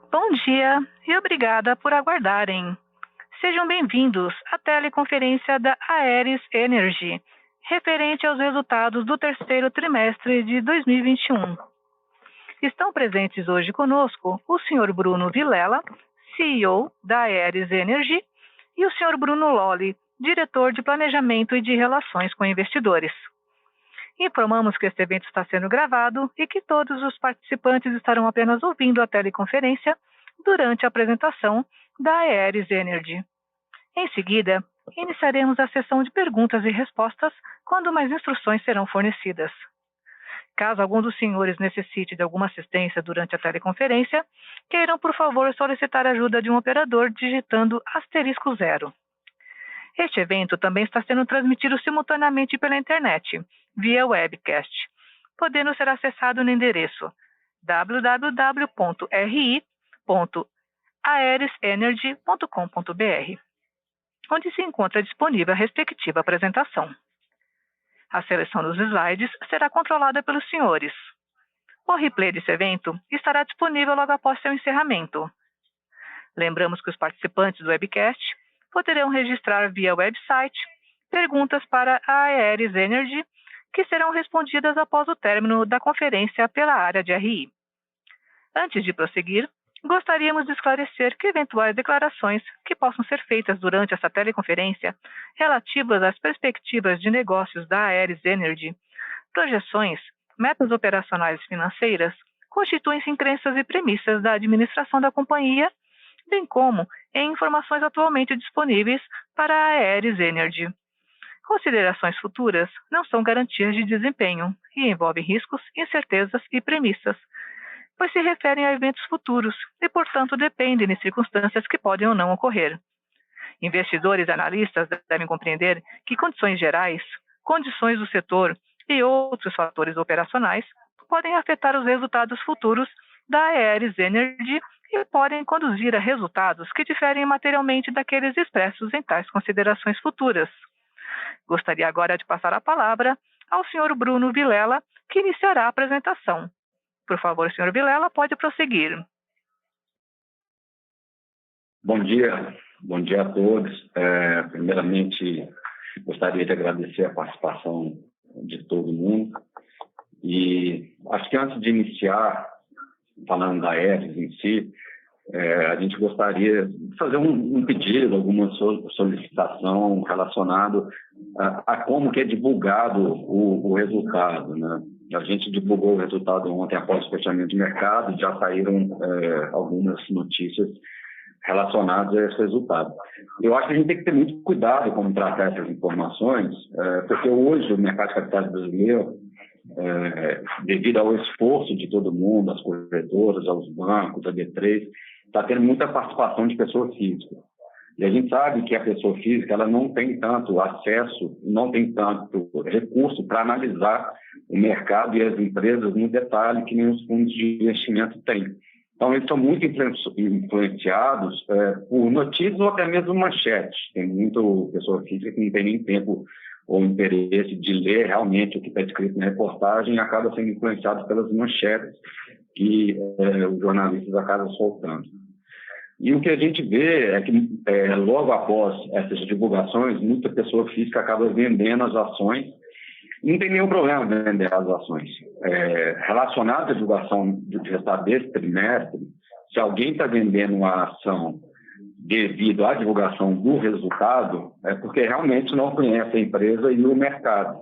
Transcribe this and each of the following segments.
Bom dia e obrigada por aguardarem. Sejam bem-vindos à teleconferência da Aeris Energy, referente aos resultados do terceiro trimestre de 2021. Estão presentes hoje conosco o Sr. Bruno Vilela, CEO da Aeris Energy, e o Sr. Bruno Lolli, diretor de Planejamento e de Relações com Investidores. Informamos que este evento está sendo gravado e que todos os participantes estarão apenas ouvindo a teleconferência durante a apresentação da Aeris Energy. Em seguida, iniciaremos a sessão de perguntas e respostas quando mais instruções serão fornecidas. Caso algum dos senhores necessite de alguma assistência durante a teleconferência, queiram, por favor, solicitar a ajuda de um operador digitando *0. Este evento também está sendo transmitido simultaneamente pela internet, via webcast, podendo ser acessado no endereço www.ri.aerisenergy.com.br, onde se encontra disponível a respectiva apresentação. A seleção dos slides será controlada pelos senhores. O replay desse evento estará disponível logo após seu encerramento. Lembramos que os participantes do webcast poderão registrar via website perguntas para a Aeris Energy, que serão respondidas após o término da conferência pela área de RI. Antes de prosseguir, gostaríamos de esclarecer que eventuais declarações que possam ser feitas durante essa teleconferência relativas às perspectivas de negócios da Aeris Energy, projeções, metas operacionais e financeiras, constituem-se em crenças e premissas da administração da companhia, bem como em informações atualmente disponíveis para a Aeris Energy. Considerações futuras não são garantias de desempenho e envolvem riscos, incertezas e premissas, pois se referem a eventos futuros e, portanto, dependem de circunstâncias que podem ou não ocorrer. Investidores e analistas devem compreender que condições gerais, condições do setor e outros fatores operacionais podem afetar os resultados futuros da Aeris Energy e podem conduzir a resultados que diferem materialmente daqueles expressos em tais considerações futuras. Gostaria agora de passar a palavra ao Sr. Bruno Vilela, que iniciará a apresentação. Por favor, Sr. Vilela, pode prosseguir. Bom dia a todos. Primeiramente, gostaria de agradecer a participação de todo mundo. E acho que antes de iniciar, falando da Aeris em si, a gente gostaria de fazer um pedido, alguma solicitação relacionado a como que é divulgado o resultado, né? A gente divulgou o resultado ontem após o fechamento de mercado, já saíram algumas notícias relacionadas a esse resultado. Eu acho que a gente tem que ter muito cuidado como tratar essas informações, porque hoje o mercado de capitais brasileiro, devido ao esforço de todo mundo, as corretoras, aos bancos, a B3, está tendo muita participação de pessoa física. E a gente sabe que a pessoa física ela não tem tanto acesso, não tem tanto recurso para analisar o mercado e as empresas no detalhe que nem os fundos de investimento têm. Então, eles são muito influenciados por notícias ou até mesmo manchetes. Tem muita pessoa física que não tem nem tempo ou interesse de ler realmente o que está escrito na reportagem e acaba sendo influenciado pelas manchetes que os jornalistas acabam soltando. E o que a gente vê é que, logo após essas divulgações, muita pessoa física acaba vendendo as ações. Não tem nenhum problema vender as ações. Relacionado à divulgação do resultado desse trimestre, se alguém está vendendo uma ação devido à divulgação do resultado, é porque realmente não conhece a empresa e o mercado.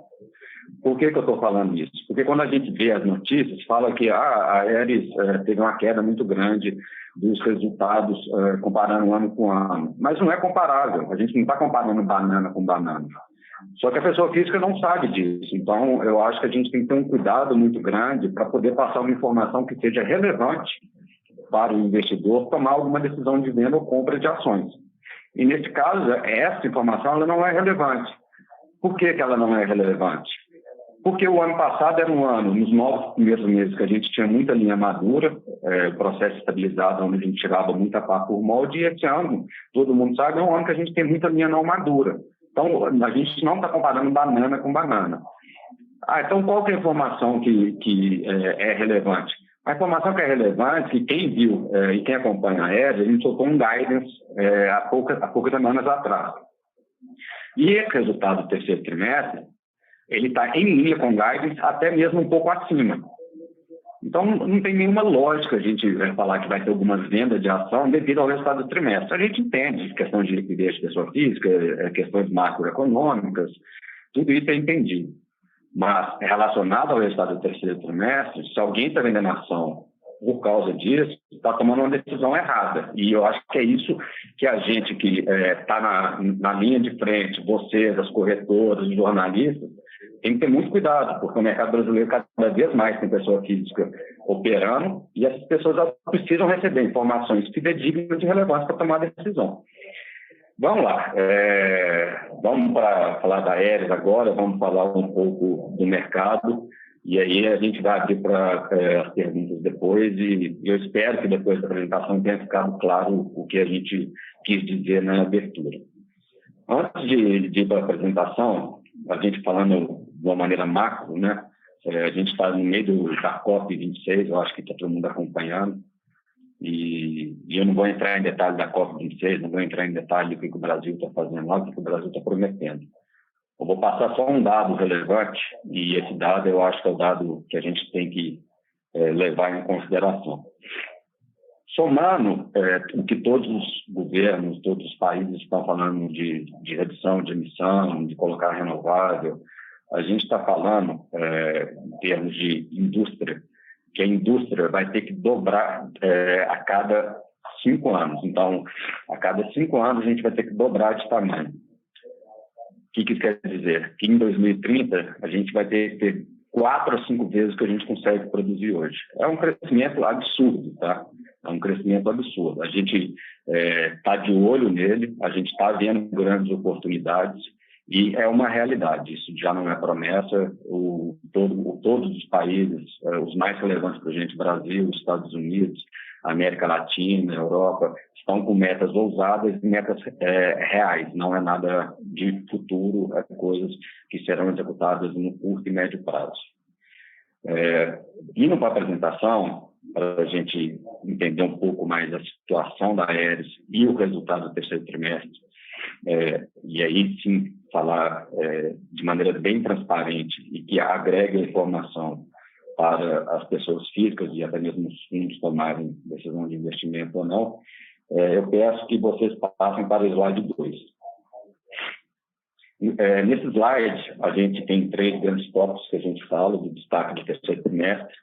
Por que eu estou falando isso? Porque quando a gente vê as notícias, fala que a Aeris teve uma queda muito grande dos resultados comparando ano com ano. Mas não é comparável. A gente não está comparando banana com banana. Só que a pessoa física não sabe disso. Então, eu acho que a gente tem que ter um cuidado muito grande para poder passar uma informação que seja relevante para o investidor tomar alguma decisão de venda ou compra de ações. E, nesse caso, essa informação ela não é relevante. Por que ela não é relevante? Porque o ano passado era um ano, nos 9 primeiros meses, que a gente tinha muita linha madura, processo estabilizado, onde a gente tirava muita pá por molde, e esse ano, todo mundo sabe, é um ano que a gente tem muita linha não madura. Então, a gente não está comparando banana com banana. Então, qual que é a informação que é relevante? A informação que é relevante, que quem viu e quem acompanha a Aeres, a gente soltou um guidance há poucas semanas atrás. E esse resultado do terceiro trimestre, ele está em linha com o guidance, até mesmo um pouco acima. Então, não tem nenhuma lógica a gente falar que vai ter algumas vendas de ação devido ao resultado do trimestre. A gente entende questões de liquidez de pessoa física, questões macroeconômicas, tudo isso é entendido. Mas, relacionado ao resultado do terceiro trimestre, se alguém está vendendo ação por causa disso, está tomando uma decisão errada. E eu acho que é isso que a gente que está na linha de frente, vocês, as corretoras, os jornalistas, tem que ter muito cuidado, porque o mercado brasileiro cada vez mais tem pessoa física operando e essas pessoas precisam receber informações fidedignas de relevância para tomar decisão. Vamos lá. Vamos para falar da Aeres agora, vamos falar um pouco do mercado e aí a gente vai abrir para as perguntas depois e eu espero que depois da apresentação tenha ficado claro o que a gente quis dizer na abertura. Antes de ir para a apresentação, a gente falando de uma maneira macro, né? A gente está no meio da COP26, eu acho que está todo mundo acompanhando, e eu não vou entrar em detalhe da COP26, não vou entrar em detalhe do que o Brasil está fazendo lá, do que o Brasil está prometendo. Eu vou passar só um dado relevante, e esse dado eu acho que é o dado que a gente tem que levar em consideração. Somando o que todos os governos, todos os países estão falando de redução de emissão, de colocar renovável, a gente está falando, em termos de indústria, que a indústria vai ter que dobrar a cada 5 anos. Então, a cada 5 anos, a gente vai ter que dobrar de tamanho. O que isso quer dizer? Que em 2030, a gente vai ter que ter 4 a 5 vezes o que a gente consegue produzir hoje. É um crescimento absurdo, tá? É um crescimento absurdo. A gente está de olho nele, a gente está vendo grandes oportunidades e é uma realidade. Isso já não é promessa. Todos os países, os mais relevantes para a gente, Brasil, Estados Unidos, América Latina, Europa, estão com metas ousadas e metas reais. Não é nada de futuro, é coisas que serão executadas no curto e médio prazo. Indo para a apresentação, para a gente entender um pouco mais a situação da Aeres e o resultado do terceiro trimestre, e aí sim falar de maneira bem transparente e que agregue informação para as pessoas físicas e até mesmo os fundos tomarem decisão de investimento ou não, eu peço que vocês passem para o slide 2. Nesse slide, a gente tem 3 grandes tópicos que a gente fala do destaque do terceiro trimestre.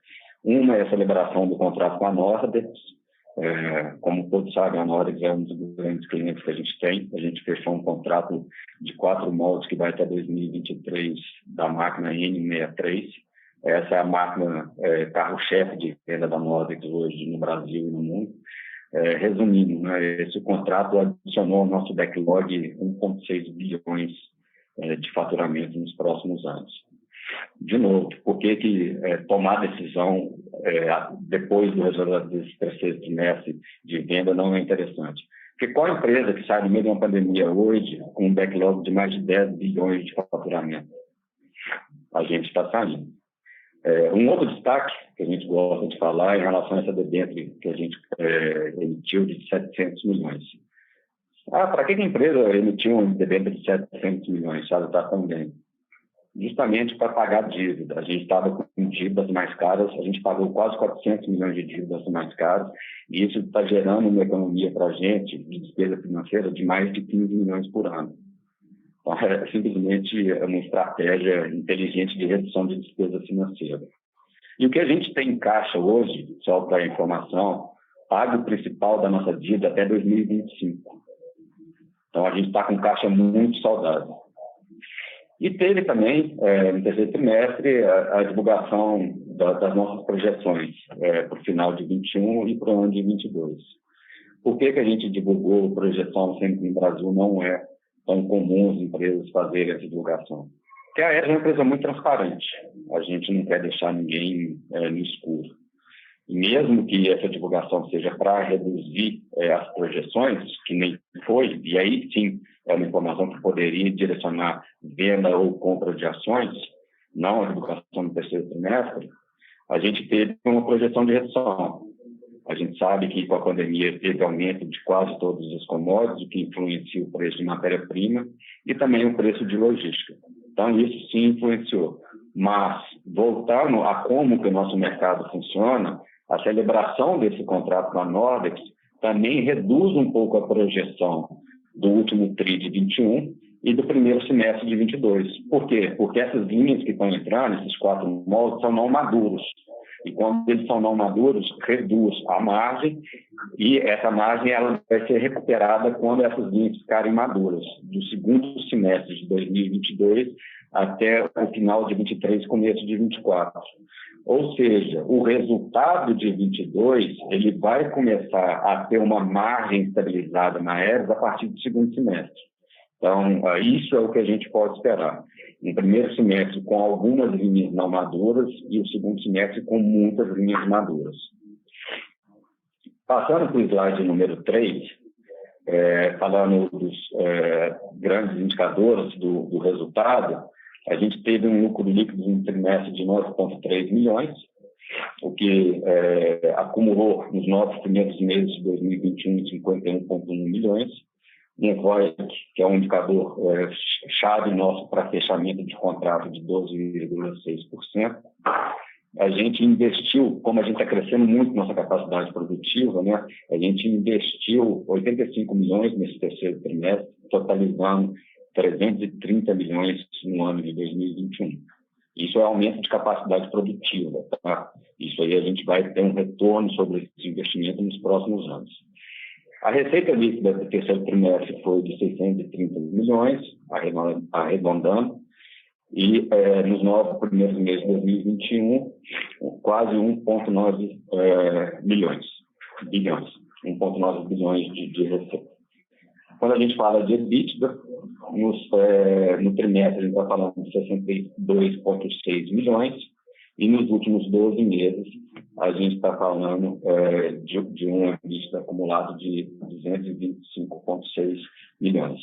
Uma é a celebração do contrato com a Nordex. Como todos sabem, a Nordex é um dos grandes clientes que a gente tem. A gente fechou um contrato de 4 moldes que vai até 2023 da máquina N63. Essa é a máquina carro-chefe de venda da Nordex hoje no Brasil e no mundo. Resumindo, né, esse contrato adicionou ao nosso backlog 1,6 bilhões de faturamento nos próximos anos. De novo, por que tomar decisão depois do resultado desse terceiro trimestre de venda não é interessante? Porque qual empresa que sai no meio de uma pandemia hoje com um backlog de mais de 10 bilhões de faturamento? A gente está saindo. Um outro destaque que a gente gosta de falar é em relação a essa debênture que a gente emitiu de 700 milhões. Para que a empresa emitiu um debênture de 700 milhões, se ela está tão bem? Justamente para pagar dívida. A gente estava com dívidas mais caras, a gente pagou quase 400 milhões de dívidas mais caras, e isso está gerando uma economia para a gente, de despesa financeira, de mais de 15 milhões por ano. Então, é simplesmente uma estratégia inteligente de redução de despesa financeira. E o que a gente tem em caixa hoje, só para informação, paga o principal da nossa dívida até 2025. Então, a gente está com caixa muito saudável. E teve também, no terceiro trimestre, a divulgação das nossas projeções para o final de 2021 e para o ano de 2022. Por que a gente divulgou projeção, sendo que no Brasil não é tão comum as empresas fazerem essa divulgação? Porque a Aeres é uma empresa muito transparente. A gente não quer deixar ninguém no escuro. E mesmo que essa divulgação seja para reduzir as projeções, que nem foi, e aí sim é uma informação que poderia direcionar venda ou compra de ações, não a divulgação do terceiro trimestre, a gente teve uma projeção de redução. A gente sabe que com a pandemia teve aumento de quase todos os commodities, o que influencia o preço de matéria-prima e também o preço de logística. Então, isso sim influenciou. Mas, voltando a como que o nosso mercado funciona, a celebração desse contrato com a Nordex também reduz um pouco a projeção do último TRI de 21 e do primeiro semestre de 22. Por quê? Porque essas linhas que estão entrando, esses 4 moldes, são não maduros. E quando eles são não maduros, reduz a margem e essa margem ela vai ser recuperada quando essas linhas ficarem maduras, do segundo semestre de 2022 até o final de 23, começo de 24. Ou seja, o resultado de 22 ele vai começar a ter uma margem estabilizada na Aeris a partir do segundo semestre. Então, isso é o que a gente pode esperar. Um primeiro semestre com algumas linhas não maduras e o segundo semestre com muitas linhas maduras. Passando para o slide número 3, falando dos grandes indicadores do resultado, a gente teve um lucro líquido no trimestre de 9,3 milhões, o que acumulou nos 9 primeiros meses de 2021 51,1 milhões. Um ROIC, que é um indicador chave nosso para fechamento de contrato de 12,6%. A gente investiu, como a gente está crescendo muito nossa capacidade produtiva, né? A gente investiu 85 milhões nesse terceiro trimestre, totalizando 330 milhões no ano de 2021. Isso é aumento de capacidade produtiva, tá? Isso aí a gente vai ter um retorno sobre esse investimento nos próximos anos. A receita líquida do terceiro trimestre foi de 630 milhões, arredondando, e nos 9 primeiros meses de 2021, quase 1,9 bilhões, 1,9 bilhões de receita. Quando a gente fala de EBITDA, no trimestre a gente está falando de 62,6 milhões, e nos últimos 12 meses a gente está falando de um EBITDA acumulado de 225,6 milhões.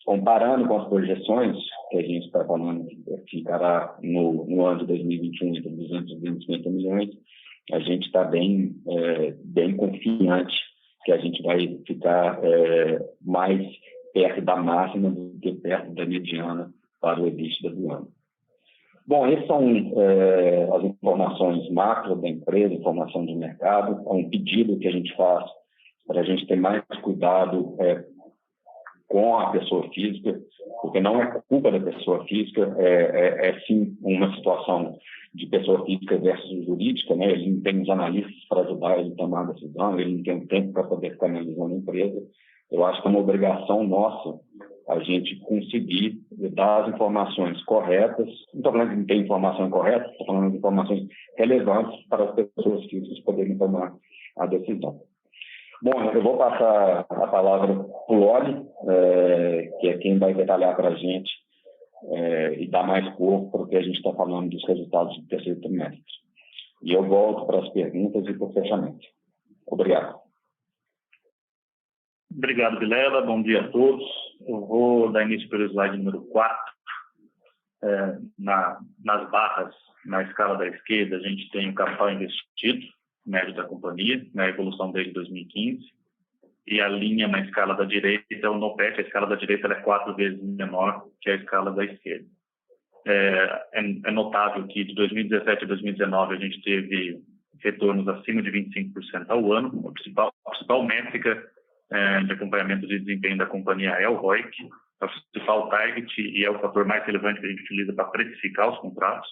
Comparando com as projeções que a gente está falando que ficará no ano de 2021 entre 250 milhões, a gente está bem confiante que a gente vai ficar mais perto da máxima do que perto da mediana para o EBITDA do ano. Bom, essas são as informações macro da empresa, informação de mercado. É um pedido que a gente faz para a gente ter mais cuidado com a pessoa física, porque não é culpa da pessoa física, é sim uma situação de pessoa física versus jurídica, né? Ele não tem os analistas para ajudar ele a tomar a decisão, ele não tem o tempo para poder ficar analisando a empresa. Eu acho que é uma obrigação nossa a gente conseguir dar as informações corretas. Não estou falando que não tem informação correta, estou falando de informações relevantes para as pessoas físicas poderem tomar a decisão. Bom, eu vou passar a palavra para o Loli, que é quem vai detalhar para a gente e dar mais corpo para o que a gente está falando dos resultados do terceiro trimestre. E eu volto para as perguntas e para o fechamento. Obrigado. Obrigado, Vilela. Bom dia a todos. Eu vou dar início pelo slide número 4. Nas barras, na escala da esquerda, a gente tem o capital investido, médio da companhia, na evolução desde 2015. E a linha na escala da direita é o NOPAT. A escala da direita é 4 vezes menor que a escala da esquerda. É notável que de 2017 a 2019 a gente teve retornos acima de 25% ao ano. A principal métrica de acompanhamento de desempenho da companhia é o ROIC, é o principal target e é o fator mais relevante que a gente utiliza para precificar os contratos.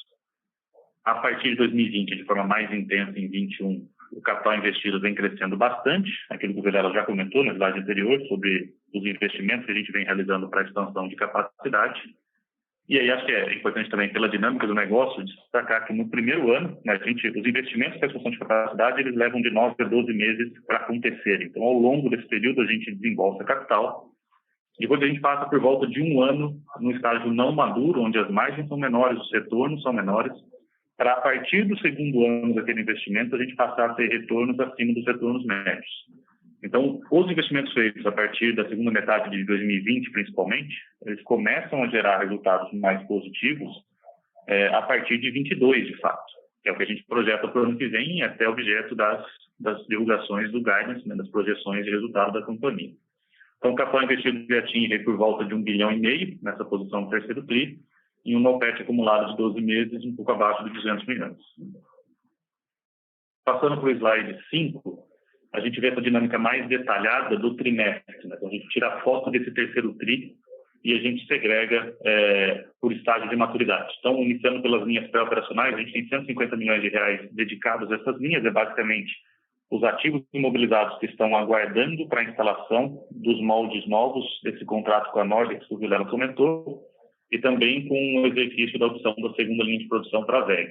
A partir de 2020, de forma mais intensa em 2021, o capital investido vem crescendo bastante, aquilo que o Vilela já comentou no slide anterior sobre os investimentos que a gente vem realizando para a expansão de capacidade. E aí acho que é importante também, pela dinâmica do negócio, destacar que no primeiro ano, os investimentos para a expansão de capacidade, eles levam de 9 a 12 meses para acontecerem. Então, ao longo desse período, a gente desembolsa capital. Depois a gente passa por volta de um ano no estágio não maduro, onde as margens são menores, os retornos são menores, para a partir do segundo ano daquele investimento, a gente passar a ter retornos acima dos retornos médios. Então, os investimentos feitos a partir da segunda metade de 2020, principalmente, eles começam a gerar resultados mais positivos a partir de 22, de fato. que é o que a gente projeta para o ano que vem e até objeto das divulgações do guidance, né, das projeções de resultado da companhia. Então, o capital investido já atinge por volta de 1,5 bilhão nessa posição do terceiro TRI, e um NOPAT acumulado de 12 meses, um pouco abaixo de 200 milhões. Passando para o slide 5, a gente vê essa dinâmica mais detalhada do trimestre. Né? Então, a gente tira a foto desse terceiro TRI e a gente segrega por estágio de maturidade. Então, iniciando pelas linhas pré-operacionais, a gente tem 150 milhões de reais dedicados a essas linhas, é basicamente os ativos imobilizados que estão aguardando para a instalação dos moldes novos desse contrato com a Nordex, que o Vilela comentou, e também com o exercício da opção da segunda linha de produção para a VEG.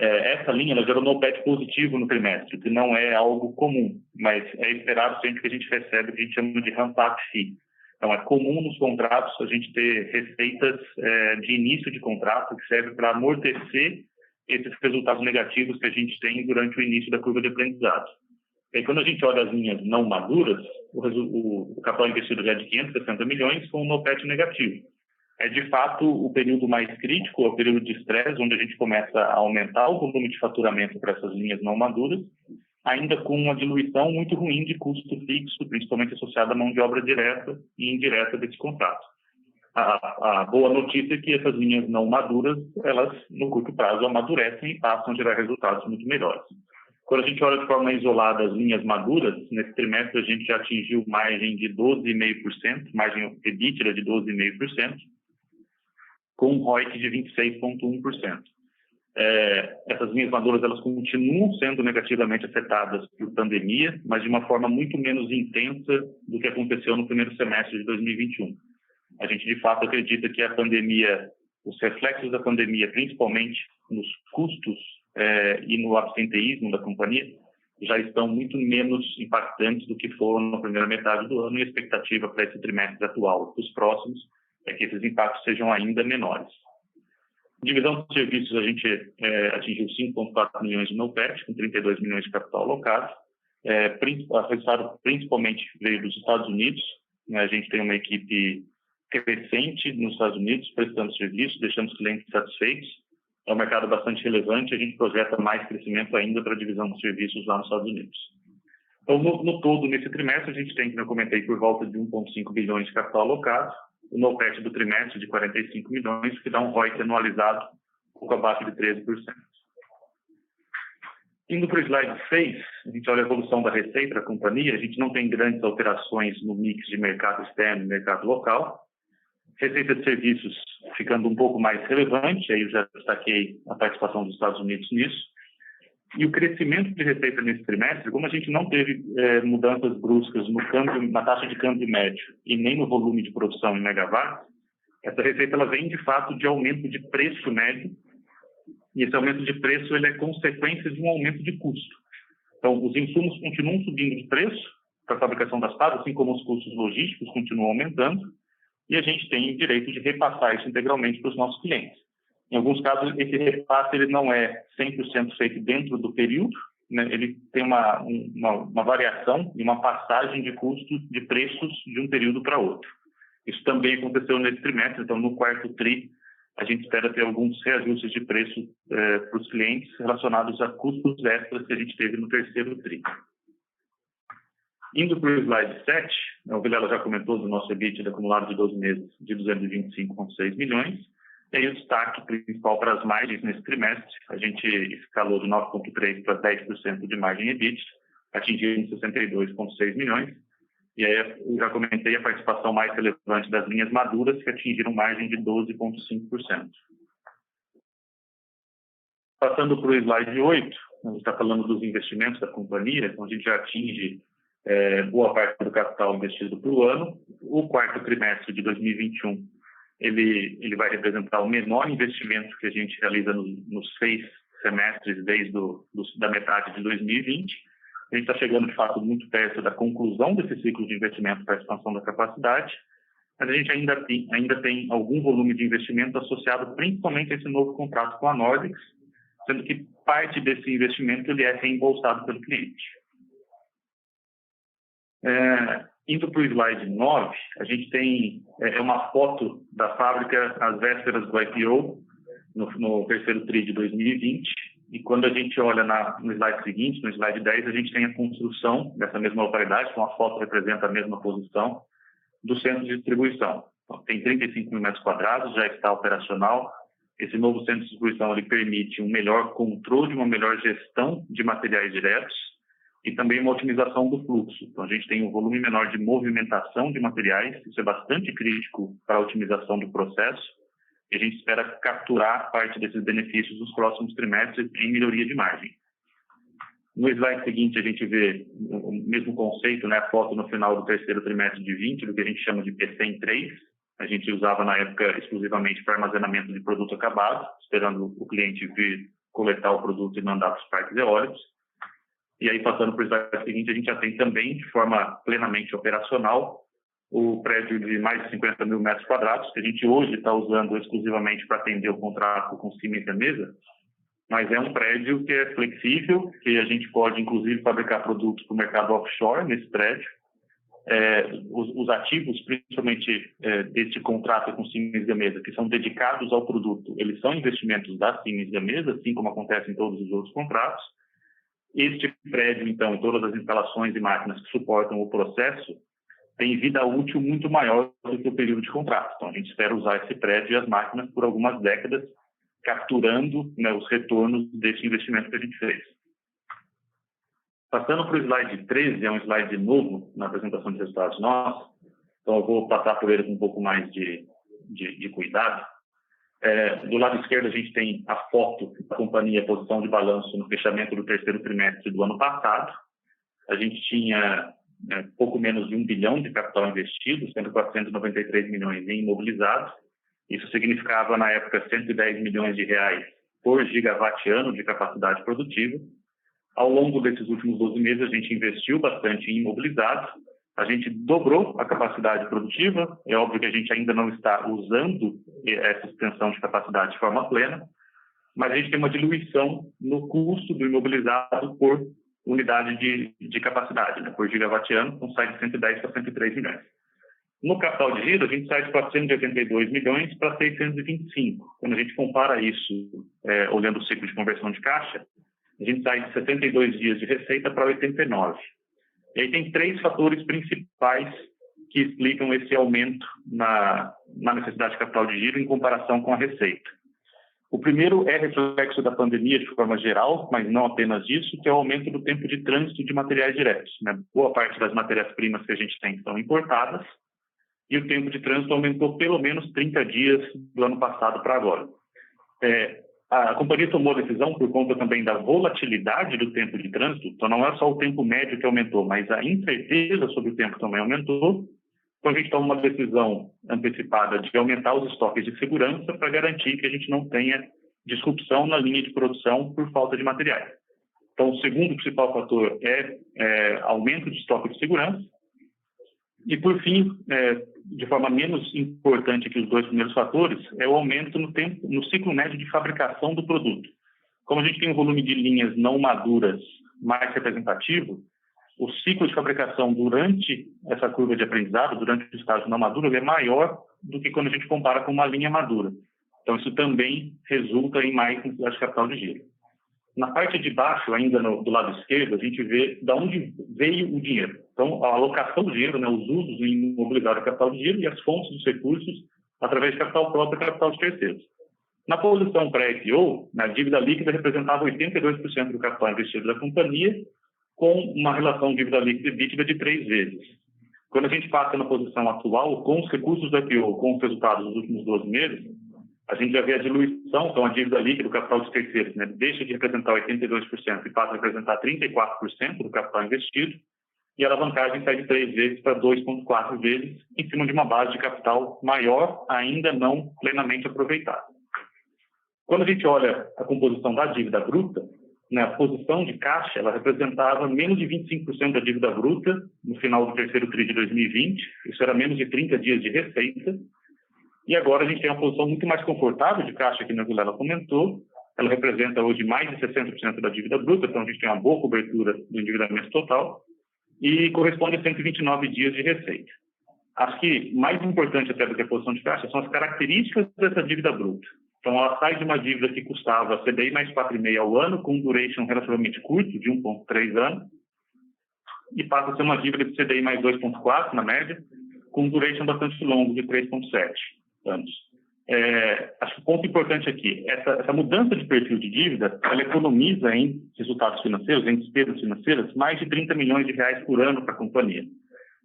Essa linha ela gerou um NOPAT positivo no trimestre, que não é algo comum, mas é esperado sempre que a gente recebe o que a gente chama de ramp-up fee. Então, é comum nos contratos a gente ter receitas de início de contrato que serve para amortecer esses resultados negativos que a gente tem durante o início da curva de aprendizado. E aí, quando a gente olha as linhas não maduras, o capital investido já é de 560 milhões com um NOPAT negativo. É, de fato, o período mais crítico, é o período de estresse, onde a gente começa a aumentar o volume de faturamento para essas linhas não maduras, ainda com uma diluição muito ruim de custo fixo, principalmente associado à mão de obra direta e indireta desse contrato. A boa notícia é que essas linhas não maduras, elas, no curto prazo, amadurecem e passam a gerar resultados muito melhores. Quando a gente olha de forma isolada as linhas maduras, nesse trimestre a gente já atingiu margem de 12,5%, margem EBITDA de 12,5%, com um ROIC de 26,1%. Essas linhas maduras elas continuam sendo negativamente afetadas por pandemia, mas de uma forma muito menos intensa do que aconteceu no primeiro semestre de 2021. A gente, de fato, acredita que a pandemia, os reflexos da pandemia, principalmente nos custos e no absenteísmo da companhia, já estão muito menos impactantes do que foram na primeira metade do ano, e a expectativa para esse trimestre atual e os próximos é que esses impactos sejam ainda menores. Divisão de serviços, a gente atingiu 5,4 milhões de NOPAT, com 32 milhões de capital alocado. O resultado principalmente veio dos Estados Unidos. A gente tem uma equipe crescente nos Estados Unidos, prestando serviço, deixando os clientes satisfeitos. É um mercado bastante relevante, a gente projeta mais crescimento ainda para a divisão de serviços lá nos Estados Unidos. Então, no todo, nesse trimestre, a gente tem, como eu comentei, por volta de 1,5 bilhões de capital alocado, o NOPAT do trimestre de 45 milhões, que dá um ROIC anualizado um pouco abaixo de 13%. Indo para o slide 6, a gente olha a evolução da receita da companhia, a gente não tem grandes alterações no mix de mercado externo e mercado local. Receita de serviços ficando um pouco mais relevante, aí eu já destaquei a participação dos Estados Unidos nisso. E o crescimento de receita nesse trimestre, como a gente não teve mudanças bruscas no câmbio, na taxa de câmbio médio e nem no volume de produção em megawatts, essa receita ela vem de fato de aumento de preço médio, e esse aumento de preço ele é consequência de um aumento de custo. Então, os insumos continuam subindo de preço para a fabricação das pás, assim como os custos logísticos continuam aumentando, e a gente tem o direito de repassar isso integralmente para os nossos clientes. Em alguns casos, esse repasse ele não é 100% feito dentro do período, né? Ele tem uma variação e uma passagem de custos, de preços de um período para outro. Isso também aconteceu nesse trimestre, então no quarto TRI, a gente espera ter alguns reajustes de preço para os clientes relacionados a custos extras que a gente teve no terceiro TRI. Indo para o slide 7, o Vilela já comentou do nosso EBITDA acumulado de 12 meses de 225,6 milhões, e aí o destaque principal para as margens nesse trimestre, a gente escalou de 9,3% para 10% de margem EBITDA, atingindo 62,6 milhões, e aí eu já comentei a participação mais relevante das linhas maduras, que atingiram margem de 12,5%. Passando para o slide 8, a gente está falando dos investimentos da companhia, então a gente já atinge boa parte do capital investido para o ano. O quarto trimestre de 2021, ele vai representar o menor investimento que a gente realiza nos 6 semestres desde da metade de 2020. A gente está chegando, de fato, muito perto da conclusão desse ciclo de investimento para a expansão da capacidade, mas a gente ainda tem algum volume de investimento associado principalmente a esse novo contrato com a Nordex, sendo que parte desse investimento ele é reembolsado pelo cliente. Indo para o slide 9, a gente tem uma foto da fábrica às vésperas do IPO, no terceiro TRI de 2020. E quando a gente olha no slide seguinte, no slide 10, a gente tem a construção dessa mesma localidade, então a foto representa a mesma posição do centro de distribuição. Então, tem 35 mil metros quadrados, já está operacional. Esse novo centro de distribuição ele permite um melhor controle, uma melhor gestão de materiais diretos e também uma otimização do fluxo. Então, a gente tem um volume menor de movimentação de materiais, isso é bastante crítico para a otimização do processo, e a gente espera capturar parte desses benefícios nos próximos trimestres em melhoria de margem. No slide seguinte, a gente vê o mesmo conceito, né, a foto no final do terceiro trimestre de 20, do que a gente chama de P103. A gente usava na época exclusivamente para armazenamento de produto acabado, esperando o cliente vir coletar o produto e mandar para os parques eólicos. E aí, passando para o slide seguinte, a gente já tem também, de forma plenamente operacional, o prédio de mais de 50 mil metros quadrados, que a gente hoje está usando exclusivamente para atender o contrato com Siemens Gamesa, mas é um prédio que é flexível, que a gente pode, inclusive, fabricar produtos para o mercado offshore nesse prédio. Os ativos, principalmente deste contrato com Siemens Gamesa, que são dedicados ao produto, eles são investimentos da Siemens Gamesa, assim como acontece em todos os outros contratos. Este prédio, então, e todas as instalações e máquinas que suportam o processo, tem vida útil muito maior do que o período de contrato. Então, a gente espera usar esse prédio e as máquinas por algumas décadas, capturando, né, os retornos desse investimento que a gente fez. Passando para o slide 13, é um slide novo na apresentação de resultados nossos, então eu vou passar por ele com um pouco mais de cuidado. Do lado esquerdo, a gente tem a foto da companhia, posição de balanço no fechamento do terceiro trimestre do ano passado. A gente tinha pouco menos de 1 bilhão de capital investido, sendo 493 milhões em imobilizados. Isso significava, na época, 110 milhões de reais por gigawatt-ano de capacidade produtiva. Ao longo desses últimos 12 meses, a gente investiu bastante em imobilizados. A gente dobrou a capacidade produtiva. É óbvio que a gente ainda não está usando essa extensão de capacidade de forma plena, mas a gente tem uma diluição no custo do imobilizado por unidade de capacidade, né, por gigawatt-ano, então sai de 110 para 103 milhões. No capital de giro, a gente sai de 482 milhões para 625. Quando a gente compara isso, olhando o ciclo de conversão de caixa, a gente sai de 72 dias de receita para 89. E aí tem 3 fatores principais que explicam esse aumento na necessidade de capital de giro em comparação com a receita. O primeiro é reflexo da pandemia de forma geral, mas não apenas isso, que é o aumento do tempo de trânsito de materiais diretos, né? Boa parte das matérias-primas que a gente tem são importadas e o tempo de trânsito aumentou pelo menos 30 dias do ano passado para agora. A companhia tomou a decisão por conta também da volatilidade do tempo de trânsito, então não é só o tempo médio que aumentou, mas a incerteza sobre o tempo também aumentou. Então, a gente toma uma decisão antecipada de aumentar os estoques de segurança para garantir que a gente não tenha disrupção na linha de produção por falta de materiais. Então, o segundo principal fator é aumento de estoque de segurança. E, por fim, de forma menos importante que os 2 primeiros fatores, é o aumento no ciclo médio de fabricação do produto. Como a gente tem um volume de linhas não maduras mais representativo, o ciclo de fabricação durante essa curva de aprendizado, durante o estágio não maduro, é maior do que quando a gente compara com uma linha madura. Então, isso também resulta em mais necessidade de capital de giro. Na parte de baixo, ainda do lado esquerdo, a gente vê de onde veio o dinheiro. Então, a alocação do dinheiro, né, os usos em imobiliário de capital de giro e as fontes dos recursos através de capital próprio e capital de terceiros. Na posição pré-IPO, a dívida líquida representava 82% do capital investido da companhia, com uma relação dívida líquida e EBITDA de 3 vezes. Quando a gente passa na posição atual, com os recursos do IPO, com os resultados dos últimos 12 meses, a gente já vê a diluição, então a dívida líquida do capital de terceiros, né, deixa de representar 82% e passa a representar 34% do capital investido, e a alavancagem sai de 3 vezes para 2,4 vezes, em cima de uma base de capital maior, ainda não plenamente aproveitada. Quando a gente olha a composição da dívida bruta, né, a posição de caixa, ela representava menos de 25% da dívida bruta no final do terceiro tri de 2020, isso era menos de 30 dias de receita, e agora a gente tem uma posição muito mais confortável de caixa, que a Vilela comentou, ela representa hoje mais de 60% da dívida bruta, então a gente tem uma boa cobertura do endividamento total, e corresponde a 129 dias de receita. Acho que mais importante até do que a posição de caixa são as características dessa dívida bruta. Então, ela sai de uma dívida que custava CDI mais 4,5 ao ano, com um duration relativamente curto, de 1,3 anos, e passa a ser uma dívida de CDI mais 2,4, na média, com um duration bastante longo, de 3,7 anos. Acho que o ponto importante aqui, essa mudança de perfil de dívida, ela economiza em resultados financeiros, em despesas financeiras, mais de 30 milhões de reais por ano para a companhia.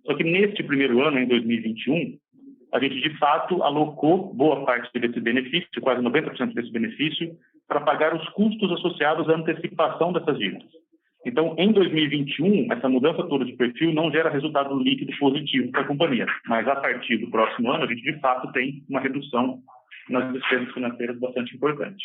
Só que neste primeiro ano, em 2021, a gente, de fato, alocou boa parte desse benefício, quase 90% desse benefício, para pagar os custos associados à antecipação dessas dívidas. Então, em 2021, essa mudança toda de perfil não gera resultado líquido positivo para a companhia, mas a partir do próximo ano, a gente, de fato, tem uma redução nas despesas financeiras bastante importante.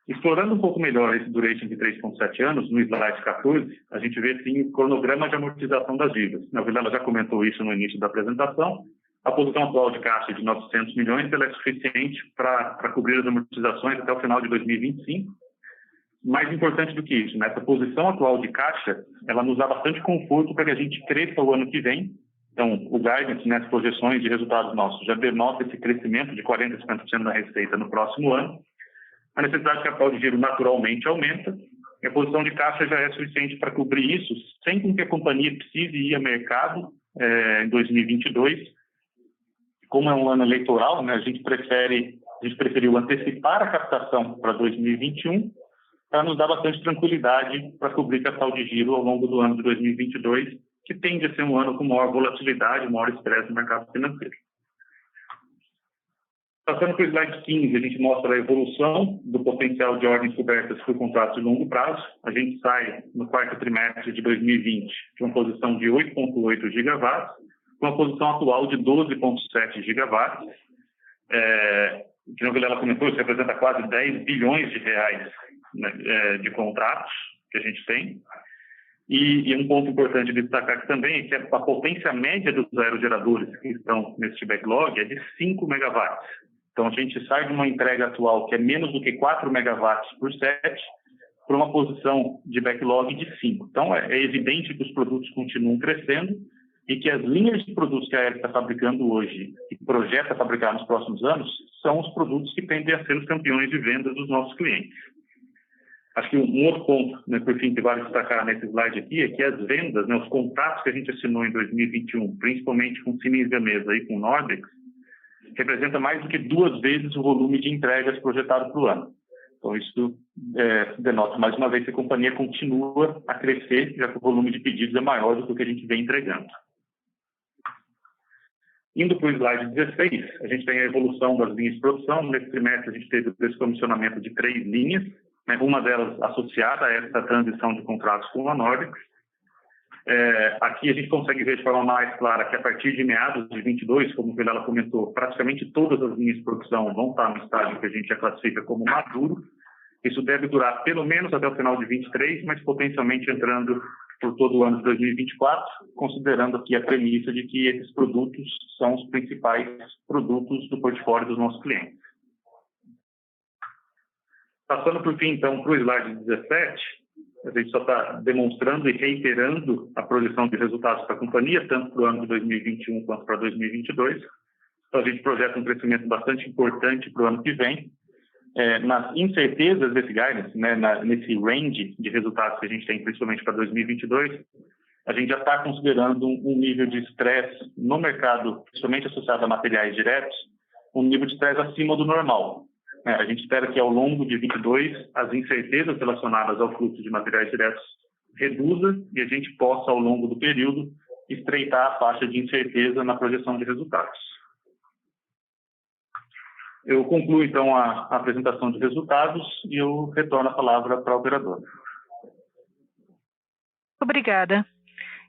Explorando um pouco melhor esse duration de 3,7 anos, no slide 14, a gente vê, sim, o cronograma de amortização das dívidas. A Vilela já comentou isso no início da apresentação. A posição atual de caixa de 900 milhões ela é suficiente para cobrir as amortizações até o final de 2025. Mais importante do que isso, né? Essa posição atual de caixa, ela nos dá bastante conforto para que a gente cresça o ano que vem. Então, o guidance, né, as projeções de resultados nossos já denota esse crescimento de 40% a 50% da receita no próximo ano. A necessidade de capital de giro naturalmente aumenta e a posição de caixa já é suficiente para cobrir isso, sem que a companhia precise ir ao mercado em 2022. Como é um ano eleitoral, né, a gente preferiu antecipar a captação para 2021 para nos dar bastante tranquilidade para cobrir capital de giro ao longo do ano de 2022, que tende a ser um ano com maior volatilidade, maior estresse no mercado financeiro. Passando para o slide 15, a gente mostra a evolução do potencial de ordens cobertas por contratos de longo prazo. A gente sai no quarto trimestre de 2020 de uma posição de 8,8 gigawatts, com uma posição atual de 12,7 gigawatts. Que a Vilela comentou, isso representa quase 10 bilhões de reais, né, de contratos que a gente tem. E um ponto importante de destacar aqui também é que a potência média dos aerogeradores que estão nesse backlog é de 5 megawatts. Então, a gente sai de uma entrega atual que é menos do que 4 megawatts por set para uma posição de backlog de 5. Então, é evidente que os produtos continuam crescendo e que as linhas de produtos que a Aeris está fabricando hoje e projeta fabricar nos próximos anos são os produtos que tendem a ser os campeões de vendas dos nossos clientes. Acho que um outro ponto, né, por fim, que vale destacar nesse slide aqui é que as vendas, né, os contratos que a gente assinou em 2021, principalmente com Siemens Gamesa e com Nordex, representa mais do que 2 vezes o volume de entregas projetado para o ano. Então, isso denota, mais uma vez, que a companhia continua a crescer, já que o volume de pedidos é maior do que o que a gente vem entregando. Indo para o slide 16, a gente tem a evolução das linhas de produção. Nesse trimestre, a gente teve o descomissionamento de 3 linhas, né, uma delas associada a essa transição de contratos com a Nordex. Aqui a gente consegue ver de forma mais clara que a partir de meados de 22, como o Vilela comentou, praticamente todas as linhas de produção vão estar no estágio que a gente já classifica como maduro. Isso deve durar pelo menos até o final de 23, mas potencialmente entrando por todo o ano de 2024, considerando aqui a premissa de que esses produtos são os principais produtos do portfólio dos nossos clientes. Passando por fim, então, para o slide 17, a gente só está demonstrando e reiterando a projeção de resultados para a companhia, tanto para o ano de 2021 quanto para 2022. Então, a gente projeta um crescimento bastante importante para o ano que vem. Nas incertezas desse guidance, né, nesse range de resultados que a gente tem, principalmente para 2022, a gente já está considerando um nível de estresse no mercado, principalmente associado a materiais diretos, um nível de estresse acima do normal. A gente espera que ao longo de 2022 as incertezas relacionadas ao fluxo de materiais diretos reduzam e a gente possa, ao longo do período, estreitar a faixa de incerteza na projeção de resultados. Eu concluo, então, a apresentação de resultados e eu retorno a palavra para a operadora. Obrigada.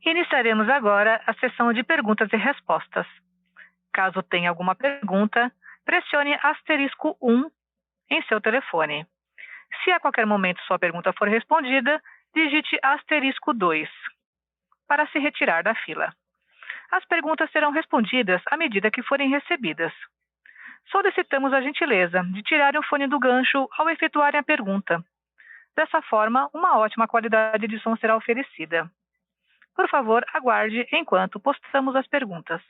Iniciaremos agora a sessão de perguntas e respostas. Caso tenha alguma pergunta, pressione *1 em seu telefone. Se a qualquer momento sua pergunta for respondida, digite *2 para se retirar da fila. As perguntas serão respondidas à medida que forem recebidas. Solicitamos a gentileza de tirarem o fone do gancho ao efetuarem a pergunta. Dessa forma, uma ótima qualidade de som será oferecida. Por favor, aguarde enquanto postamos as perguntas.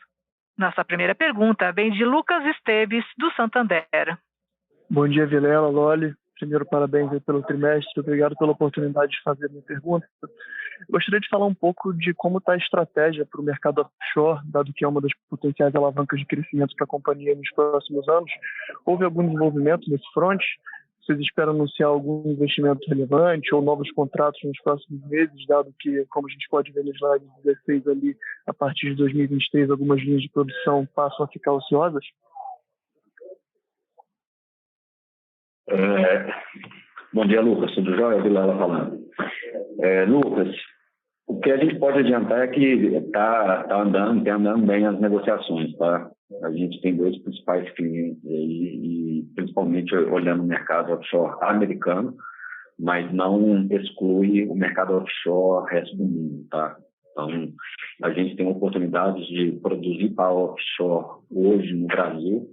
Nossa primeira pergunta vem de Lucas Esteves, do Santander. Bom dia, Vilela, Loli. Primeiro, parabéns aí pelo trimestre. Obrigado pela oportunidade de fazer a minha pergunta. Gostaria de falar um pouco de como está a estratégia para o mercado offshore, dado que é uma das potenciais alavancas de crescimento para a companhia nos próximos anos. Houve algum desenvolvimento nesse front? Vocês esperam anunciar algum investimento relevante ou novos contratos nos próximos meses, dado que, como a gente pode ver no slide 16 ali, a partir de 2023, algumas linhas de produção passam a ficar ociosas? Bom dia, Lucas. Tudo jóia? Vilela falando. Lucas, o que a gente pode adiantar é que tem andando bem as negociações, tá? A gente tem 2 principais clientes aí, e principalmente olhando o mercado offshore americano, mas não exclui o mercado offshore resto do mundo, tá? Então, a gente tem oportunidades de produzir para offshore hoje no Brasil,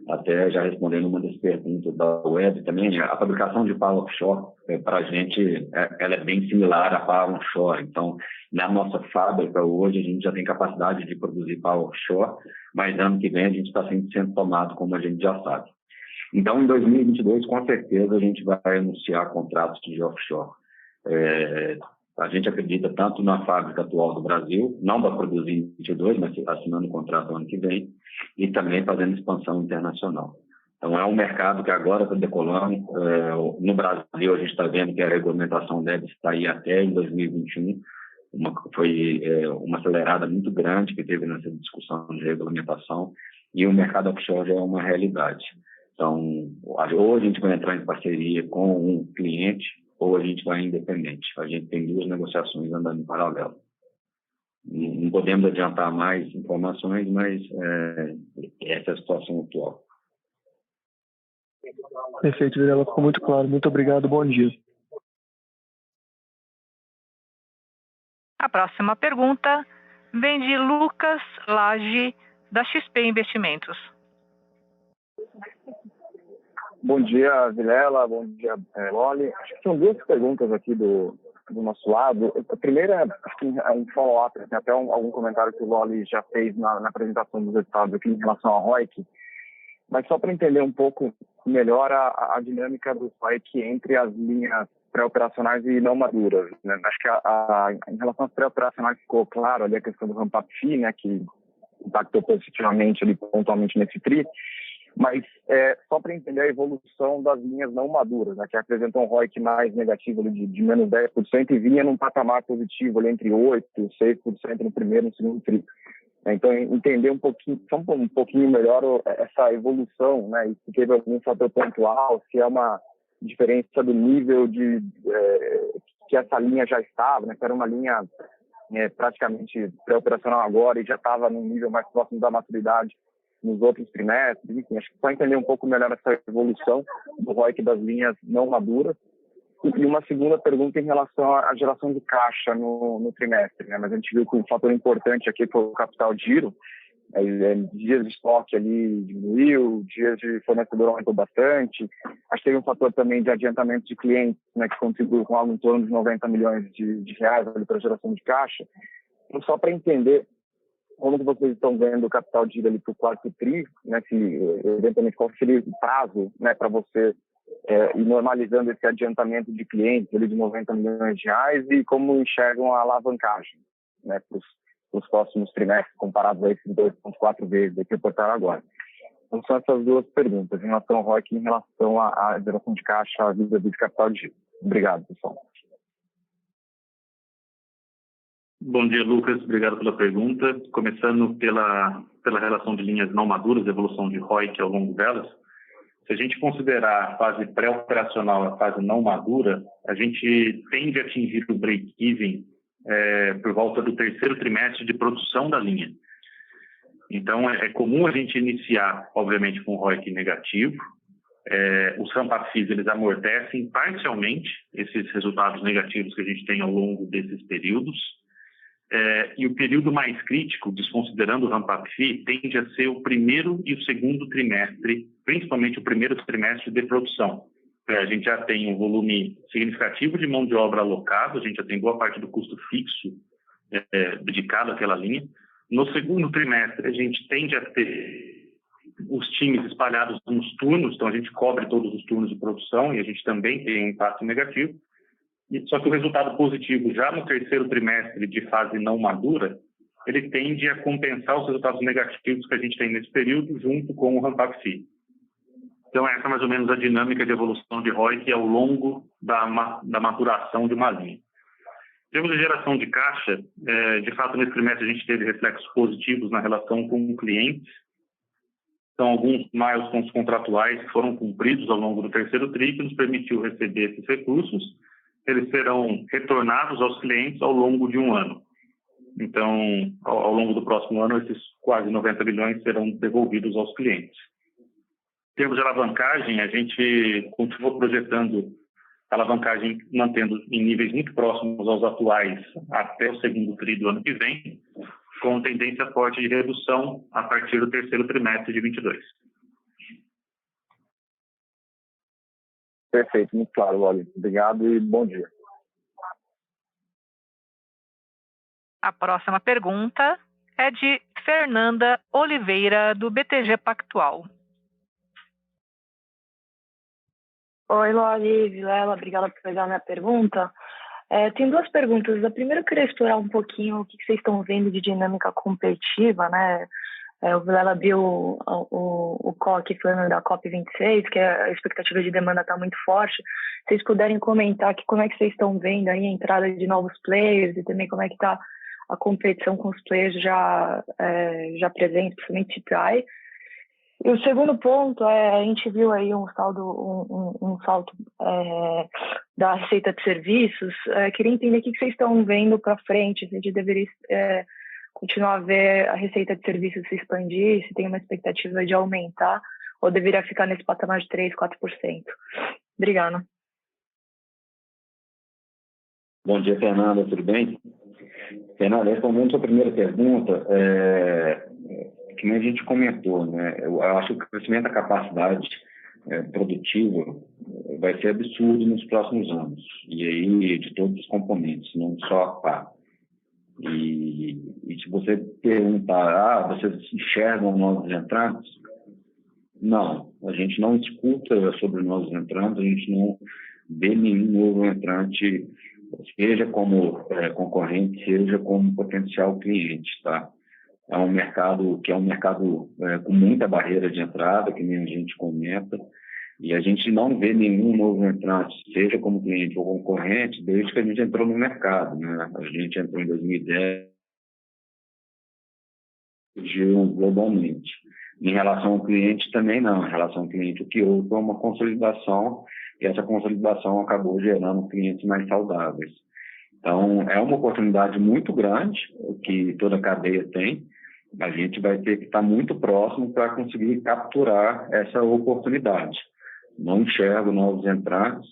até já respondendo uma das perguntas da web também, a fabricação de power offshore, para a gente, ela é bem similar à power onshore. Então, na nossa fábrica hoje, a gente já tem capacidade de produzir power offshore, mas ano que vem a gente está sendo tomado, como a gente já sabe. Então, em 2022, com certeza, a gente vai anunciar contratos de offshore. A gente acredita tanto na fábrica atual do Brasil, não para produzir em 2022, mas assinando o contrato ano que vem, e também fazendo expansão internacional. Então, é um mercado que agora está decolando. No Brasil, a gente está vendo que a regulamentação deve sair até em 2021. Foi uma acelerada muito grande que teve nessa discussão de regulamentação, e o mercado offshore já é uma realidade. Então, ou a gente vai entrar em parceria com um cliente, ou a gente vai independente. A gente tem 2 negociações andando em paralelo. Não podemos adiantar mais informações, mas essa é a situação atual. Perfeito, Vilela, ficou muito claro. Muito obrigado, bom dia. A próxima pergunta vem de Lucas Lage, da XP Investimentos. Bom dia, Vilela. Bom dia, Loli. Acho que são 2 perguntas aqui do nosso lado. A primeira, acho que é um follow-up, tem até algum comentário que o Loli já fez na apresentação dos resultados aqui em relação ao ROIC, mas só para entender um pouco melhor a dinâmica do ROIC entre as linhas pré-operacionais e não maduras, né? Acho que em relação às pré-operacionais ficou claro ali a questão do ramp-up fee, né, que impactou positivamente ali, pontualmente nesse TRI, mas só para entender a evolução das linhas não maduras, né, que apresentam um ROIC mais negativo ali, de menos 10% e vinha num patamar positivo ali, entre 8% e 6% no primeiro e no segundo TRI. Então, entender um pouquinho melhor essa evolução, né, e se teve algum fator pontual, se é uma diferença do nível que essa linha já estava, né, que era uma linha praticamente pré-operacional agora e já estava num nível mais próximo da maturidade nos outros trimestres. Enfim, acho que só entender um pouco melhor essa evolução do ROIC das linhas não maduras. E uma segunda pergunta em relação à geração de caixa no trimestre, né? Mas a gente viu que um fator importante aqui foi o capital de giro. Dias de estoque ali diminuiu, dias de fornecedor aumentou bastante. Acho que teve um fator também de adiantamento de clientes, né, que contribuiu com algo em torno de 90 milhões de reais para a geração de caixa. Então, só para entender como que vocês estão vendo o capital de giro ali para o quarto TRI, né, se eventualmente qual seria o prazo, né, para você ir normalizando esse adiantamento de clientes ali de 90 milhões de reais, e como enxergam a alavancagem, né, para os próximos trimestres, comparados a esses 2,4 vezes que reportaram agora. Então, são essas 2 perguntas, em relação ao ROIC e em relação à geração de caixa, à vida de capital de giro. Obrigado, pessoal. Bom dia, Lucas. Obrigado pela pergunta. Começando pela relação de linhas não maduras, evolução de ROIC ao longo delas. Se a gente considerar a fase pré-operacional e a fase não madura, a gente tende a atingir o break-even por volta do 3º trimestre de produção da linha. Então, é comum a gente iniciar, obviamente, com ROIC negativo. Os ramp-up fees, eles amortecem parcialmente esses resultados negativos que a gente tem ao longo desses períodos. E o período mais crítico, desconsiderando o ramp-up fee, tende a ser o 1º e o 2º trimestre, principalmente o 1º trimestre de produção. A gente já tem um volume significativo de mão de obra alocado, a gente já tem boa parte do custo fixo dedicado àquela linha. No 2º trimestre, a gente tende a ter os times espalhados nos turnos, então a gente cobre todos os turnos de produção e a gente também tem impacto negativo. Só que o resultado positivo já no terceiro trimestre de fase não madura, ele tende a compensar os resultados negativos que a gente tem nesse período junto com o ramp-up fee. Então essa é mais ou menos a dinâmica de evolução de ROIC ao longo da maturação de uma linha. Em termos de geração de caixa, de fato, nesse trimestre a gente teve reflexos positivos na relação com o cliente. Então, alguns milestones contratuais que foram cumpridos ao longo do terceiro TRI, que nos permitiu receber esses recursos. Eles serão retornados aos clientes ao longo de um ano. Então, ao longo do próximo ano, esses quase 90 bilhões serão devolvidos aos clientes. Em termos de alavancagem, a gente continuou projetando alavancagem mantendo em níveis muito próximos aos atuais até o segundo TRI do ano que vem, com tendência forte de redução a partir do terceiro trimestre de 22. Perfeito, muito claro, Wally. Obrigado e bom dia. A próxima pergunta é de Fernanda Oliveira, do BTG Pactual. Oi, Loli, Vilela, obrigada por pegar a minha pergunta. Tem duas perguntas. A primeira, eu queria explorar um pouquinho o que vocês estão vendo de dinâmica competitiva, né? O Vilela abriu o COC falando da COP26, que a expectativa de demanda está muito forte. Se vocês puderem comentar aqui como é que vocês estão vendo aí a entrada de novos players e também como é que está a competição com os players já presentes, principalmente CPI. E o segundo ponto a gente viu aí um salto da receita de serviços. Queria entender o que vocês estão vendo para frente, se a gente deveria continuar a ver a receita de serviços se expandir, se tem uma expectativa de aumentar, ou deveria ficar nesse patamar de 3%, 4%. Obrigada. Bom dia, Fernanda, tudo bem? Fernanda, respondendo a sua primeira pergunta, que nem a gente comentou, né? Eu acho que o crescimento da capacidade produtiva vai ser absurdo nos próximos anos, e aí de todos os componentes, não só a pá. E se você perguntar, vocês enxergam novos entrantes? Não, a gente não escuta sobre novos entrantes, a gente não vê nenhum novo entrante, seja como concorrente, seja como potencial cliente, tá? É um mercado que com muita barreira de entrada, que nem a gente comenta, e a gente não vê nenhum novo entrante, seja como cliente ou concorrente, desde que a gente entrou no mercado, né? A gente entrou em 2010, globalmente. Em relação ao cliente também não. Em relação ao cliente, o que houve foi uma consolidação, e essa consolidação acabou gerando clientes mais saudáveis. Então, é uma oportunidade muito grande que toda a cadeia tem. A gente vai ter que estar muito próximo para conseguir capturar essa oportunidade. Não enxergo novos entrantes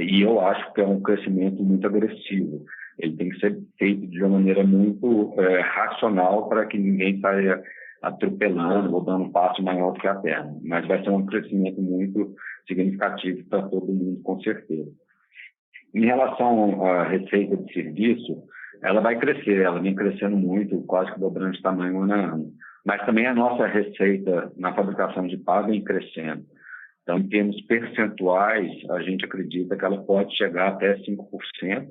e eu acho que é um crescimento muito agressivo. Ele tem que ser feito de uma maneira muito racional para que ninguém saia atropelando ou dando um passo maior do que a perna. Mas vai ser um crescimento muito significativo para todo mundo, com certeza. Em relação à receita de serviço, ela vai crescer, ela vem crescendo muito, quase que dobrando de tamanho ano a ano. Mas também a nossa receita na fabricação de pá vem crescendo. Então, em termos percentuais, a gente acredita que ela pode chegar até 5%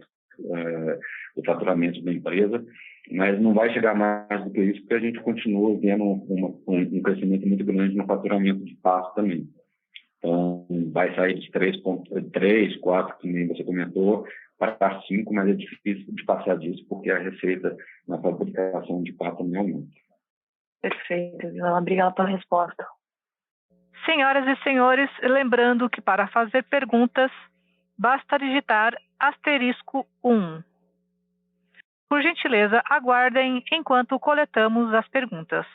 do faturamento da empresa, mas não vai chegar mais do que isso, porque a gente continua vendo um crescimento muito grande no faturamento de pá também. Então, vai sair de 3, 4, que nem você comentou, para 5, mas é difícil de passar disso, porque a receita na fabricação de pá também aumenta. Perfeito, obrigada pela resposta. Senhoras e senhores, lembrando que para fazer perguntas, basta digitar *1. Por gentileza, aguardem enquanto coletamos as perguntas.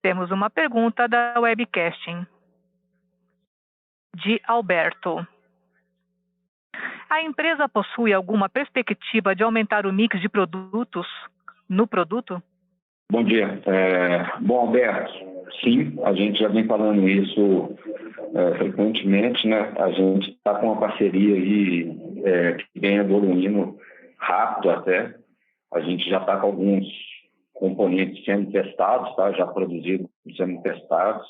Temos uma pergunta da webcasting, de Alberto. A empresa possui alguma perspectiva de aumentar o mix de produtos no produto? Bom dia. Bom, Alberto, sim, a gente já vem falando isso frequentemente, né? A gente está com uma parceria aí que vem evoluindo rápido até. A gente já está com componentes sendo testados, tá? Já produzidos, sendo testados,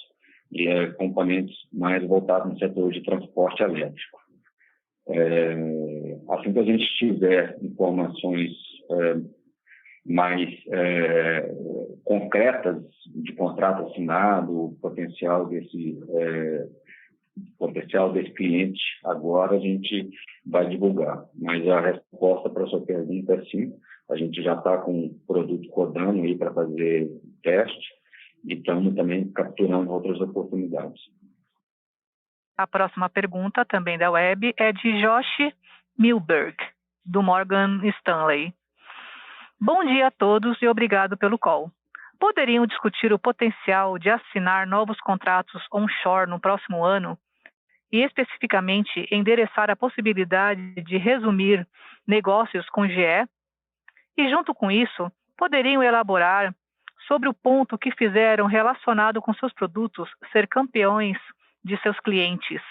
e componentes mais voltados no setor de transporte elétrico. Assim que a gente tiver informações mais concretas de contrato assinado, potencial desse cliente, agora a gente vai divulgar. Mas a resposta para a sua pergunta é sim. A gente já está com o produto rodando aí para fazer teste e estamos também capturando outras oportunidades. A próxima pergunta, também da web, é de Josh Milberg, do Morgan Stanley. Bom dia a todos e obrigado pelo call. Poderiam discutir o potencial de assinar novos contratos onshore no próximo ano e, especificamente, endereçar a possibilidade de resumir negócios com GE? E, junto com isso, poderiam elaborar sobre o ponto que fizeram relacionado com seus produtos ser campeões de seus clientes.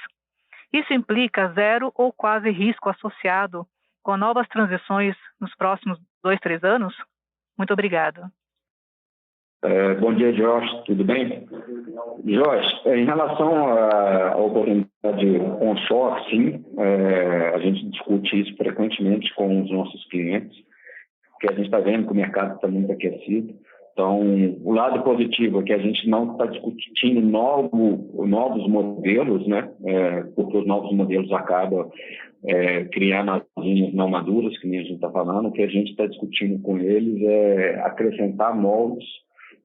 Isso implica zero ou quase risco associado com novas transições nos próximos 2-3 anos? Muito obrigado. Bom dia, Josh. Tudo bem? Josh, em relação à oportunidade onshore, sim, a gente discute isso frequentemente com os nossos clientes, porque a gente está vendo que o mercado está muito aquecido. Então, o lado positivo é que a gente não está discutindo novos modelos, né? Porque os novos modelos acabam criando as linhas não maduras, que nem a gente está falando. O que a gente está discutindo com eles é acrescentar moldes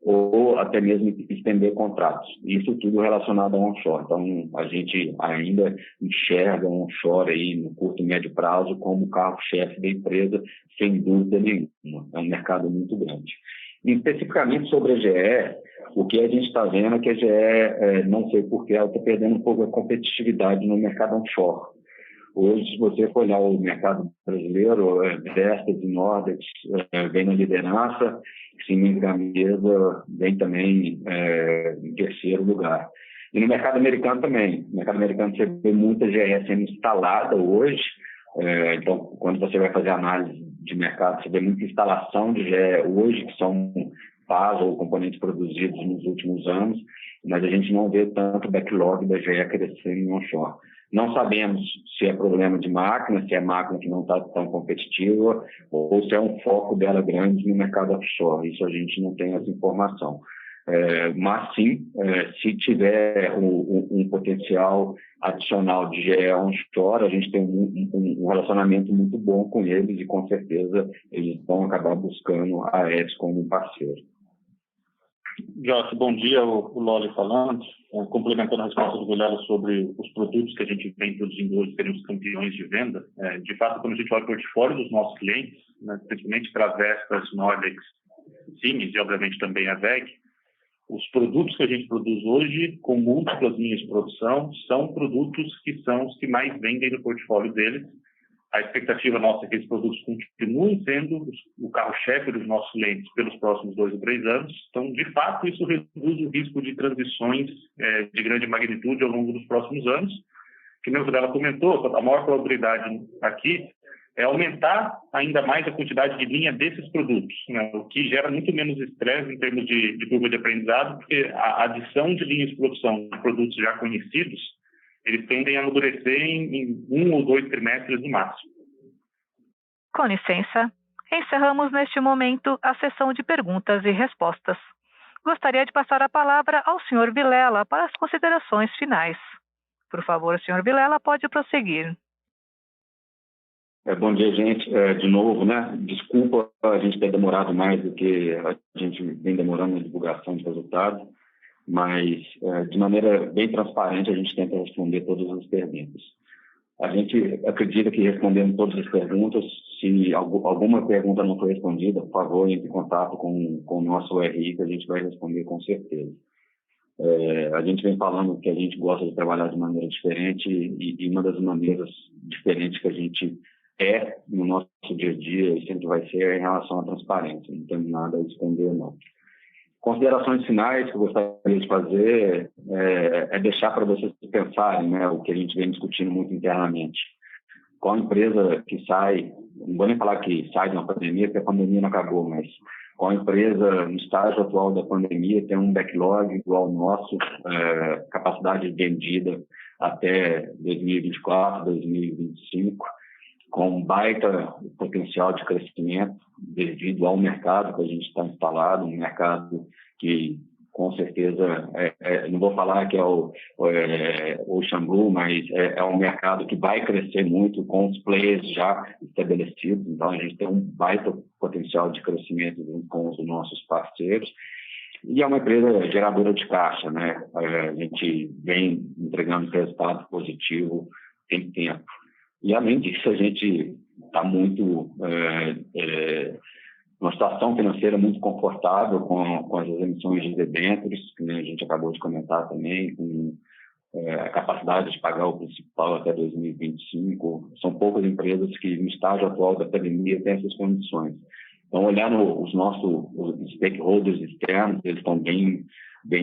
ou até mesmo estender contratos. Isso tudo relacionado ao onshore. Então, a gente ainda enxerga o onshore aí no curto e médio prazo como o carro-chefe da empresa, sem dúvida nenhuma. É um mercado muito grande. Especificamente sobre a GE, o que a gente está vendo é que a GE, não sei porquê, ela está perdendo um pouco a competitividade no mercado onshore. Hoje, se você for olhar o mercado brasileiro, Vestas e Nordex vem na liderança, Siemens Gamesa vem também em terceiro lugar. E no mercado americano também. No mercado americano você vê muita GE sendo instalada hoje. Então, quando você vai fazer análise de mercado, você vê muita instalação de GE hoje, que são pás ou componentes produzidos nos últimos anos, mas a gente não vê tanto backlog da GE crescendo em onshore. Não sabemos se é problema de máquina, se é máquina que não está tão competitiva, ou se é um foco dela grande no mercado offshore. Isso a gente não tem essa informação. Mas sim, se tiver um potencial adicional de GE onshore, a gente tem um relacionamento muito bom com eles e com certeza eles vão acabar buscando a ETS como um parceiro. Josh, bom dia, o Loli falando, complementando a resposta do Vilela sobre os produtos que a gente vem produzindo hoje, serem os campeões de venda. De fato, quando a gente olha o portfólio dos nossos clientes, né, principalmente para Vestas, Nordex, Siemens e obviamente também a VEG, os produtos que a gente produz hoje, com múltiplas linhas de produção, são produtos que são os que mais vendem no portfólio deles. A expectativa nossa é que esses produtos continuem sendo o carro-chefe dos nossos clientes pelos próximos 2 ou 3 anos. Então, de fato, isso reduz o risco de transições de grande magnitude ao longo dos próximos anos. Que nem o Vilela comentou, a maior probabilidade aqui é aumentar ainda mais a quantidade de linha desses produtos, né? O que gera muito menos estresse em termos de curva de aprendizado, porque a adição de linhas de produção de produtos já conhecidos, eles tendem a amadurecer em 1 ou 2 trimestres no máximo. Com licença, encerramos neste momento a sessão de perguntas e respostas. Gostaria de passar a palavra ao Sr. Vilela para as considerações finais. Por favor, Sr. Vilela, pode prosseguir. Bom dia, gente. De novo, né? Desculpa a gente ter demorado mais do que a gente vem demorando na divulgação de resultados, mas de maneira bem transparente a gente tenta responder todas as perguntas. A gente acredita que respondendo todas as perguntas, se alguma pergunta não foi respondida, por favor, entre em contato com o nosso RI, que a gente vai responder com certeza. A gente vem falando que a gente gosta de trabalhar de maneira diferente e uma das maneiras diferentes que a gente no nosso dia a dia e sempre vai ser em relação à transparência. Não tem nada a esconder, não. Considerações finais que eu gostaria de fazer é deixar para vocês pensarem, né, o que a gente vem discutindo muito internamente. Qual empresa que sai, não vou nem falar que sai de uma pandemia, porque a pandemia não acabou, mas com a empresa no estágio atual da pandemia, tem um backlog igual ao nosso, capacidade vendida até 2024, 2025, com baita potencial de crescimento devido ao mercado que a gente está instalado, um mercado que, com certeza, não vou falar que é o Ocean Blue, mas é um mercado que vai crescer muito com os players já estabelecidos. Então, a gente tem um baita potencial de crescimento junto com os nossos parceiros. E é uma empresa geradora de caixa, né? A gente vem entregando resultado positivo tem tempo. E, além disso, a gente está muito uma situação financeira muito confortável com as emissões de debêntures, que a gente acabou de comentar também, com a capacidade de pagar o principal até 2025. São poucas empresas que, no estágio atual da pandemia, têm essas condições. Então, olhando os nossos stakeholders externos, eles estão bem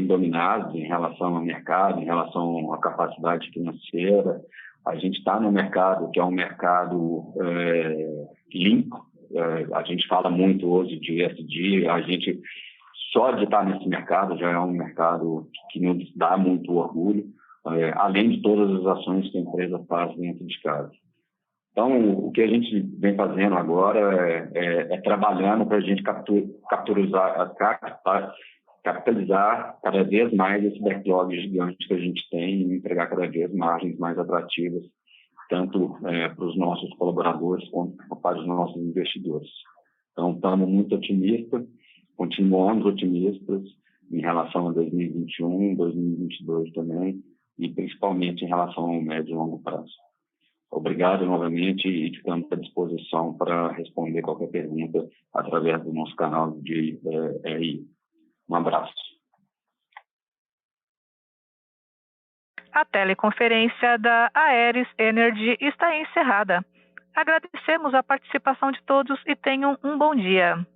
dominados em relação ao mercado, em relação à capacidade financeira. A gente está no mercado que é um mercado limpo. A gente fala muito hoje de ESG. A gente, só de estar nesse mercado, já é um mercado que nos dá muito orgulho, além de todas as ações que a empresa faz dentro de casa. Então, o que a gente vem fazendo agora é trabalhando para a gente capitalizar cada vez mais esse backlog gigante que a gente tem e entregar cada vez margens mais atrativas, tanto para os nossos colaboradores quanto para os nossos investidores. Então, estamos muito otimistas, continuamos otimistas em relação a 2021, 2022 também, e principalmente em relação ao médio e longo prazo. Obrigado novamente e ficamos à disposição para responder qualquer pergunta através do nosso canal de RI. Um abraço. A teleconferência da Aeris Energy está encerrada. Agradecemos a participação de todos e tenham um bom dia.